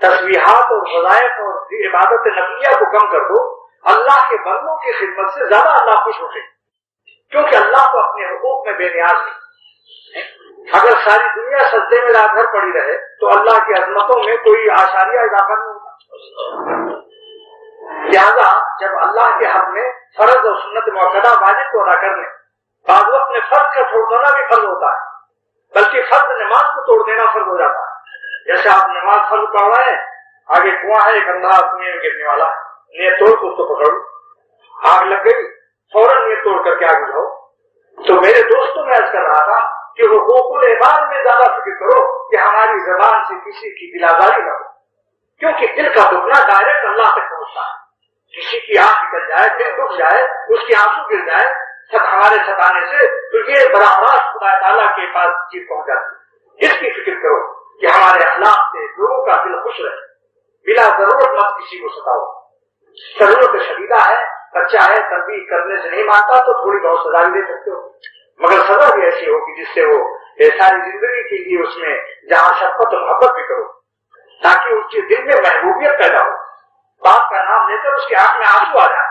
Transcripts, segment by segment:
تسبیحات اور وظائف اور عبادت نفلیہ کو کم کر دو، اللہ کے بندوں کی خدمت سے زیادہ اللہ خوش ہوتے، کیونکہ اللہ کو اپنے حقوق میں بے نیاز ہے۔ اگر ساری دنیا سجدے میں رات بھر پڑی رہے تو اللہ کی عظمتوں میں کوئی آشاریہ اضافہ نہیں ہوتا۔ لہذا جب اللہ کے حق میں فرض اور سنت مؤکدہ واجب کو ادا کرنے، بعض وقت میں فرض کا چھوڑ دینا بھی فرض ہوتا ہے، بلکہ فرض نماز کو توڑ دینا فرض ہو جاتا ہے۔ جیسے آپ نماز فرض پڑھ رہے ہیں، آگے کنواں ہے، ایک اندھا کنویں میں گرنے والا، نیت توڑ کو اس کو پکڑو، آگ لگ گئی فوراً نیت توڑ کر کے آگے جاؤ۔ تو میرے دوستوں میں عرض کر رہا تھا کہ حقوق العباد میں زیادہ فکر کرو کہ ہماری زبان سے کسی کی دلآزاری نہ ہو، کیونکہ دل کا دکھنا ڈائریکٹ اللہ تک پہنچتا ہے۔ کسی کی آنکھ نکل جائے، دل دکھ جائے، اس کے آنسو گر جائے ہمارے ستانے سے، تو یہ براہ راست خدا تعالیٰ کے پاس چیز پہنچ جاتی ہے۔ اس کی فکر کرو کہ ہمارے اخلاق سے لوگوں کا دل خوش رہے، بلا ضرورت مت کسی کو ستاؤ۔ ضرورت شدیدہ ہے، بچہ ہے، تنبیہ کرنے سے نہیں مانتا تو تھوڑی بہت سزا بھی دے سکتے ہو، مگر سزا بھی ایسی ہوگی جس سے وہ ساری زندگی کے لیے اس میں جہاں شفقت و محبت بھی کرو، تاکہ اس کے دل میں محبوبیت پیدا ہو۔ باپ کا نام لے کر اس کے آنکھ میں آنسو آ جائے،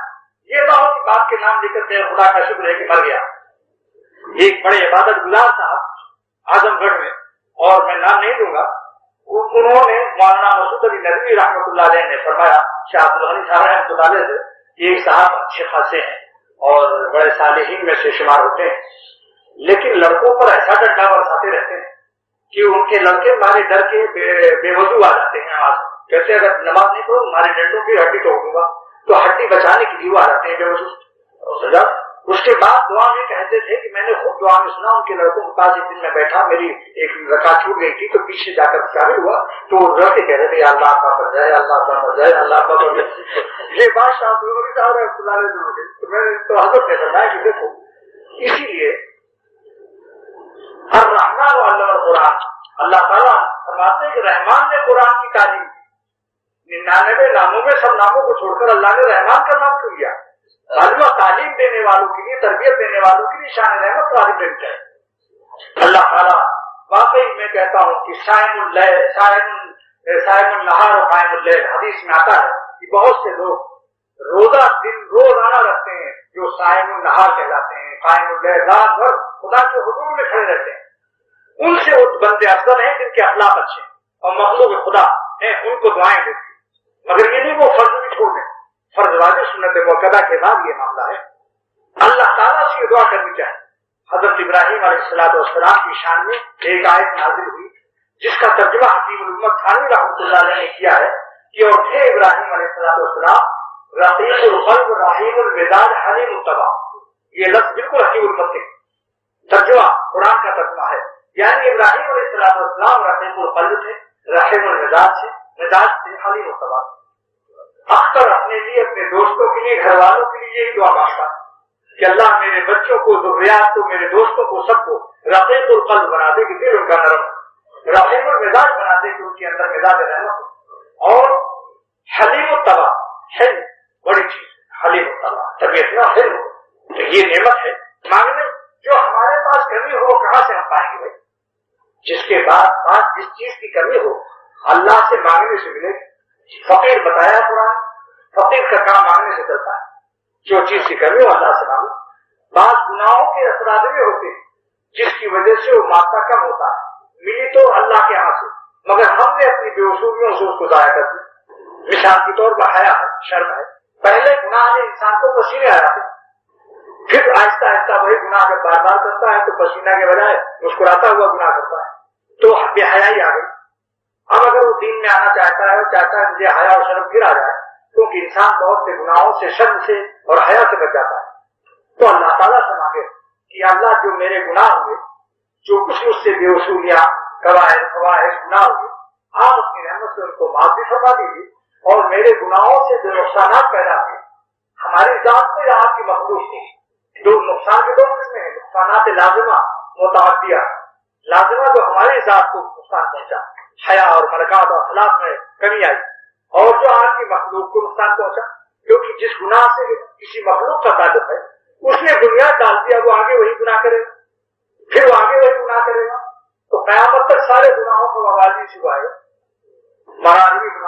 یہ نہ ہو کہ باپ کے نام لے کر کہ خدا کا شکر ہے کہ مر گیا۔ ایک بڑے عبادت گزار صاحب اعظم گڑھ میں، اور میں نام نہیں دوں گا، انہوں نے مولانا مسعود علی ندوی رحمۃ اللہ علیہ نے فرمایا، شاہ عبد الغنی صاحب رحمۃ اللہ علیہ سے، یہ صاحب اچھے خاصے ہیں اور بڑے صالحین میں سے شمار ہوتے ہیں، لیکن لڑکوں پر ایسا ڈنڈا برساتے رہتے ہیں کہ ان کے لڑکے مارے ڈر کے بے وضو آ جاتے ہیں۔ آج کہتے ہیں اگر نماز نہیں پڑھو ہمارے ڈنڈوں کی ہڈی توڑ دوں گا، تو ہڈی بچانے کے لیے وہ آ جاتے ہیں بے وضو سزا۔ اس کے بعد دعا میں کہتے تھے کہ میں نے خود دعا میں سنا، ان کے لڑکوں کے پاس ایک دن میں بیٹھا، میری ایک رکعت چھوٹ گئی تھی تو پیچھے جا کر شامل ہوا، تو لڑکے کہہ رہے تھے یا اللہ کا مر جائے، اللہ کا مر جائے، اللہ کا مر جائے۔ یہ بات شاہ عبد الغنی صاحب رحمۃ اللہ علیہ نے، تو میں نے تو حضرت نے فرمایا کہ دیکھو، اسی لیے الرحمن و علم القرآن، اللہ تعالیٰ فرماتے ہیں کہ رحمان نے قرآن کی تعلیم، 99 ناموں میں سب ناموں کو چھوڑ کر اللہ نے رحمان کا نام کیوں لیا؟ معلوم تعلیم دینے والوں کے لیے، تربیت دینے والوں کے لیے شان رحمت والی بنتا ہے۔ اللہ تعالیٰ واقعی میں کہتا ہوں کہ صائم النہار و قائم اللیل، حدیث میں آتا ہے کہ بہت سے لوگ روزہ دن روزانہ رکھتے ہیں جو صائم النہار کہلاتے ہیں، قائم اللیل رات بھر خدا کے حضور میں کھڑے رہتے ہیں، ان سے وہ بندے افضل ہیں جن کے اخلاق اچھے ہیں اور مخلوق خدا ہیں، ان کو دعائیں دیتے ہیں، مگر یہ نہیں وہ فرض بھی چھوڑ دیں، فرض واجب سنت موقعہ کے بعد یہ معاملہ ہے۔ اللہ تعالیٰ سے یہ دعا کرنی چاہیے۔ حضرت ابراہیم علیہ السلام کی شان میں ایک آیت نازل ہوئی جس کا ترجمہ حکیم الامت تھانوی رحمۃ اللہ علیہ نے کیا ہے کہ اور تھے ابراہیم علیہ السلام رقیق القلب رحیم المزاج حلیم الطبع، یہ لفظ بالکل حکیم الامت کے ترجمہ قرآن کا ترجمہ ہے، یعنی ابراہیم علیہ السلام رقیق القلب تھے، رحیم المزاج سے حلیم الطبع۔ اختر اپنے لیے، اپنے دوستوں کے لیے، گھر والوں کے لیے یہی دعا مانگتا کہ اللہ میرے بچوں کو، ذریات کو، میرے دوستوں کو، سب کو رقیق القلب بنا دے کہ دل ان کا نرم، رحیم المزاج بنا دے کہ ان کے اندر مزاج رحمت ہو، اور حلیم الطبع، حلم بڑی چیز، حلیم الطبع طبیعت میں حلم ہو، تو یہ نعمت ہے مانگنے۔ جو ہمارے پاس کمی ہو کہاں سے ہم پائیں گے بھائی؟ جس کے بعد جس چیز کی کمی ہو اللہ سے مانگنے سے ملے گی۔ فقیر بتایا قرآن، فقیر کا کام مانگنے سے چلتا ہے، جو چیز کی کمی ہو اللہ سے مانگو۔ بعض گناہوں کے اثرات بھی ہوتے ہیں جس کی وجہ سے وہ مادہ کم ہوتا ہے، ملی تو اللہ کے ہاتھ سے، مگر ہم نے اپنی بے وصولیوں سے اس کو ضائع کر دیا۔ مثال کے طور پر حیا ہے، شرم ہے، پہلے گناہ نے انسان کو پسینے آ جاتے، پھر آہستہ آہستہ وہی گناہ اگر بار بار کرتا ہے تو پسینہ کے بجائے مسکراتا ہوا گناہ کرتا ہے، تو بے حیائی آ گئی۔ اب اگر وہ دین میں آنا چاہتا ہے اور چاہتا ہے مجھے حیا اور شرم پھر آ جائے، کیونکہ انسان بہت سے گناہوں سے، شرم سے اور حیا سے بچ جاتا ہے، تو اللہ تعالیٰ سے مانگے کہ اللہ جو میرے گناہ ہوئے، جو کچھ مجھ سے بے وصولیاں، قواعد گناہ ہوئے، آپ اپنی رحمت سے ان کو معاف بھی فرما دیجیے، اور میرے گناہوں سے جو نقصانات پیدا ہوئے ہماری ذات میں یا آپ کی مخلوق کو، دو نقصان کے دو قسمیں ہیں، نقصانات لازمہ متعدیہ، لازمہ جو ہماری ذات کو نقصان پہنچا، حیا اور ملکات اور اخلاق میں کمی آئی، اور جو آپ کی مخلوق کو نقصان پہنچا، کیونکہ جس گناہ سے کسی مخلوق کا تعلق ہے اس نے بنیاد ڈال دیا، وہ آگے وہی گناہ کرے گا، پھر وہ آگے وہی گناہ کرے گا، تو قیامت تک سارے گناہوں کو موازی سے آئے گا، مہاراجی